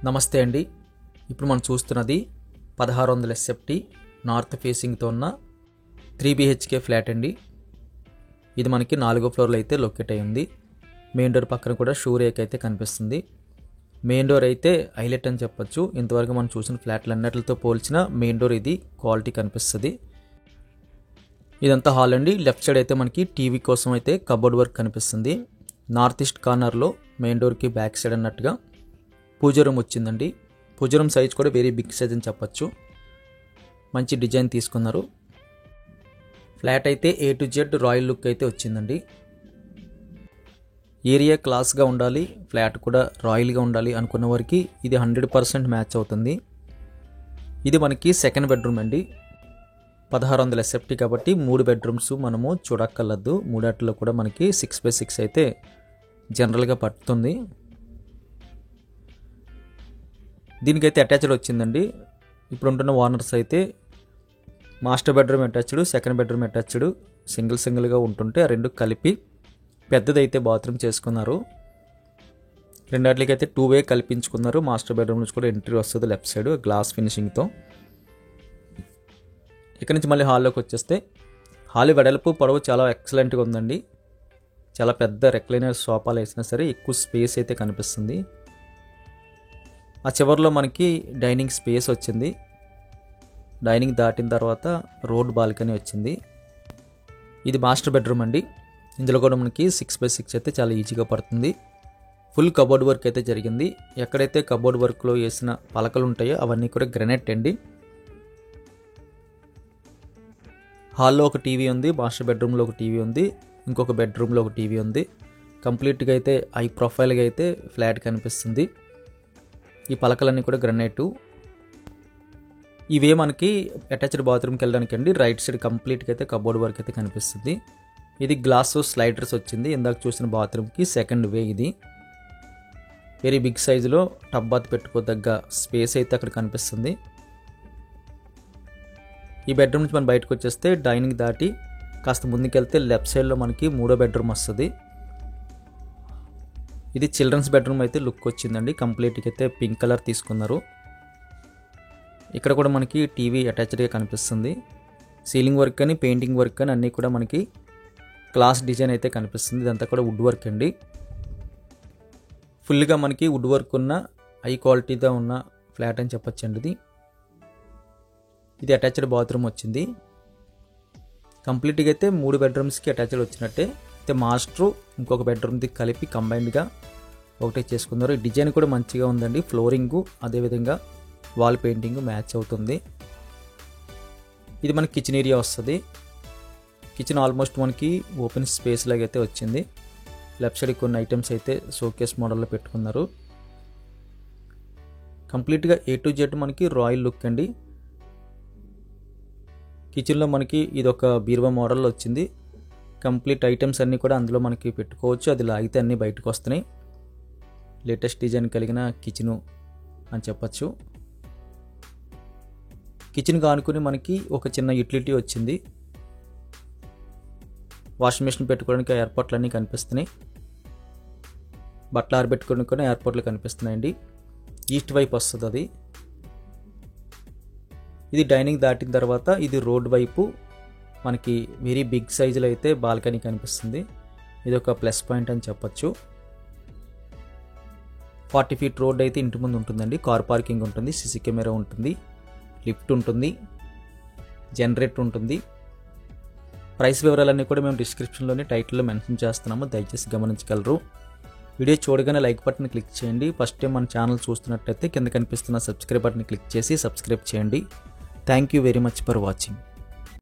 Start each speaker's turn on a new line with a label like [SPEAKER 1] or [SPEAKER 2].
[SPEAKER 1] నమస్తే అండి. ఇప్పుడు మనం చూస్తున్నది 1600 SFT నార్త్ ఫేసింగ్తో ఉన్న 3 BHK ఫ్లాట్ అండి. ఇది మనకి 4వ ఫ్లోర్లో అయితే లొకేట్ అయి ఉంది. మెయిన్ డోర్ పక్కన కూడా షూ రేక్ అయితే కనిపిస్తుంది. మెయిన్ డోర్ అయితే హైలైట్ అని చెప్పొచ్చు. ఇంతవరకు మనం చూసిన ఫ్లాట్లు అన్నిటితో పోల్చిన మెయిన్ డోర్ ఇది క్వాలిటీ కనిపిస్తుంది. ఇదంతా హాల్ అండి. లెఫ్ట్ సైడ్ అయితే మనకి టీవీ కోసం అయితే కబోర్డ్ వర్క్ కనిపిస్తుంది. నార్త్ ఈస్ట్ కార్నర్లో మెయిన్ డోర్కి బ్యాక్ సైడ్ అన్నట్టుగా పూజ రూమ్ వచ్చిందండి. పూజ రూమ్ సైజ్ కూడా వెరీ బిగ్ సైజ్ అని చెప్పొచ్చు. మంచి డిజైన్ తీసుకున్నారు. ఫ్లాట్ అయితే A to Z royal look అయితే వచ్చిందండి. ఏరియా క్లాస్గా ఉండాలి, ఫ్లాట్ కూడా రాయల్గా ఉండాలి అనుకున్న వారికి ఇది 100% మ్యాచ్ అవుతుంది. ఇది మనకి సెకండ్ బెడ్రూమ్ అండి. 1600 SFT కాబట్టి 3 బెడ్రూమ్స్ మనము చూడక్కర్లేదు. మూడాట్లో కూడా మనకి 6x6 అయితే జనరల్గా పడుతుంది. దీనికైతే అటాచ్డ్ వచ్చిందండి. ఇప్పుడు ఉంటున్న ఓనర్స్ అయితే master bedroom attached, second bedroom attached, సింగిల్గా ఉంటుంటే ఆ రెండు కలిపి పెద్దదైతే బాత్రూమ్ చేసుకున్నారు. రెండాట్లకైతే 2 వే కల్పించుకున్నారు. మాస్టర్ బెడ్రూమ్ నుంచి కూడా ఎంట్రీ వస్తుంది లెఫ్ట్ సైడ్ గ్లాస్ ఫినిషింగ్తో. ఇక్కడ నుంచి మళ్ళీ హాల్లోకి వచ్చేస్తే హాల్ వెడల్పు పొడవు చాలా ఎక్సలెంట్గా ఉందండి. చాలా పెద్ద రెక్లైనర్ సోఫాలు వేసినా సరే ఎక్కువ స్పేస్ అయితే కనిపిస్తుంది. ఆ చివరిలో మనకి డైనింగ్ స్పేస్ వచ్చింది. డైనింగ్ దాటిన తర్వాత రోడ్ బాల్కనీ వచ్చింది. ఇది మాస్టర్ బెడ్రూమ్ అండి. ఇందులో కూడా మనకి 6x6 అయితే చాలా ఈజీగా పడుతుంది. ఫుల్ కబోర్డ్ వర్క్ అయితే జరిగింది. ఎక్కడైతే కబోర్డ్ వర్క్లో వేసిన పలకలు ఉంటాయో అవన్నీ కూడా గ్రానైట్ అండి. హాల్లో ఒక టీవీ ఉంది, మాస్టర్ బెడ్రూమ్లో ఒక టీవీ ఉంది, ఇంకొక బెడ్రూమ్లో ఒక టీవీ ఉంది. కంప్లీట్గా అయితే హై ప్రొఫైల్గా అయితే ఫ్లాట్ కనిపిస్తుంది. ఈ పలకలన్నీ కూడా గ్రానైటు. ఇవే మనకి అటాచ్డ్ బాత్రూమ్కి వెళ్ళడానికి అండి. రైట్ సైడ్ కంప్లీట్గా అయితే కబోర్డ్ వర్క్ అయితే కనిపిస్తుంది. ఇది గ్లాస్ స్లైడర్స్ వచ్చింది. ఇందాక చూసిన బాత్రూమ్కి సెకండ్ వే ఇది. వెరీ బిగ్ సైజులో టబ్ బాత్ పెట్టుకోదగ్గ స్పేస్ అయితే అక్కడ కనిపిస్తుంది. ఈ బెడ్రూమ్ నుంచి మనం బయటకు వచ్చేస్తే డైనింగ్ దాటి కాస్త ముందుకెళ్తే లెఫ్ట్ సైడ్లో మనకి 3వ బెడ్రూమ్ వస్తుంది. ఇది చిల్డ్రన్స్ బెడ్రూమ్ అయితే లుక్ వచ్చిందండి. కంప్లీట్గా అయితే పింక్ కలర్ తీసుకున్నారు. ఇక్కడ కూడా మనకి టీవీ అటాచ్డ్గా కనిపిస్తుంది. సీలింగ్ వర్క్ అని పెయింటింగ్ వర్క్ అని అన్నీ కూడా మనకి క్లాస్ డిజైన్ అయితే కనిపిస్తుంది. ఇదంతా కూడా వుడ్ వర్క్ అండి. ఫుల్గా మనకి వుడ్ వర్క్ ఉన్న హై క్వాలిటీగా ఉన్న ఫ్లాట్ అని చెప్పొచ్చండి. ఇది అటాచ్డ్ బాత్రూమ్ వచ్చింది. కంప్లీట్గా అయితే 3 బెడ్రూమ్స్కి అటాచ్డ్ వచ్చినట్టే. అయితే మాస్టర్ ఇంకొక బెడ్రూమ్ది కలిపి కంబైన్డ్గా ఒకటే చేసుకున్నారు. ఈ డిజైన్ కూడా మంచిగా ఉందండి. ఫ్లోరింగు అదేవిధంగా వాల్ పెయింటింగ్ మ్యాచ్ అవుతుంది. ఇది మనకి కిచెన్ ఏరియా వస్తుంది. కిచెన్ ఆల్మోస్ట్ మనకి ఓపెన్ స్పేస్ లాగా అయితే వచ్చింది. లెఫ్ట్ సైడ్ కొన్ని ఐటమ్స్ అయితే షోకేస్ మోడల్లో పెట్టుకున్నారు. కంప్లీట్గా A to Z మనకి రాయల్ లుక్ అండి. కిచెన్లో మనకి ఇది ఒక బీరువా మోడల్లో వచ్చింది. కంప్లీట్ ఐటమ్స్ అన్నీ కూడా అందులో మనకి పెట్టుకోవచ్చు. అది లాగితే అన్నీ బయటకు వస్తున్నాయి. లేటెస్ట్ డిజైన్ కలిగిన కిచెను అని చెప్పచ్చు. కిచెన్గా ఆనుకుని మనకి ఒక చిన్న యూటిలిటీ వచ్చింది. వాషింగ్ మెషిన్ పెట్టుకోవడానికి ఏర్పాట్లు అన్నీ కనిపిస్తున్నాయి. బట్టలు ఆరబెట్టుకోవడానికి కూడా ఏర్పాట్లు కనిపిస్తున్నాయండి. ఈస్ట్ వైపు వస్తుంది అది. ఇది డైనింగ్ దాటిన తర్వాత ఇది రోడ్ వైపు మనకి వెరీ బిగ్ సైజులో అయితే బాల్కనీ కనిపిస్తుంది. ఇది ఒక ప్లస్ పాయింట్ అని చెప్పచ్చు. 40 feet రోడ్ అయితే ఇంటి ముందు ఉంటుందండి. కార్ పార్కింగ్ ఉంటుంది, సీసీ కెమెరా ఉంటుంది, లిఫ్ట్ ఉంటుంది, జనరేటర్ ఉంటుంది. ప్రైస్ వివరాలన్నీ కూడా మేము డిస్క్రిప్షన్లోని టైటిల్లో మెన్షన్ చేస్తున్నాము. దయచేసి గమనించగలరు. వీడియో చూడగానే లైక్ బటన్ క్లిక్ చేయండి. ఫస్ట్ టైం మన ఛానల్ చూస్తున్నట్టయితే కింద కనిపిస్తున్న సబ్స్క్రైబ్ బటన్ క్లిక్ చేసి సబ్స్క్రైబ్ చేయండి. Thank you very much for watching.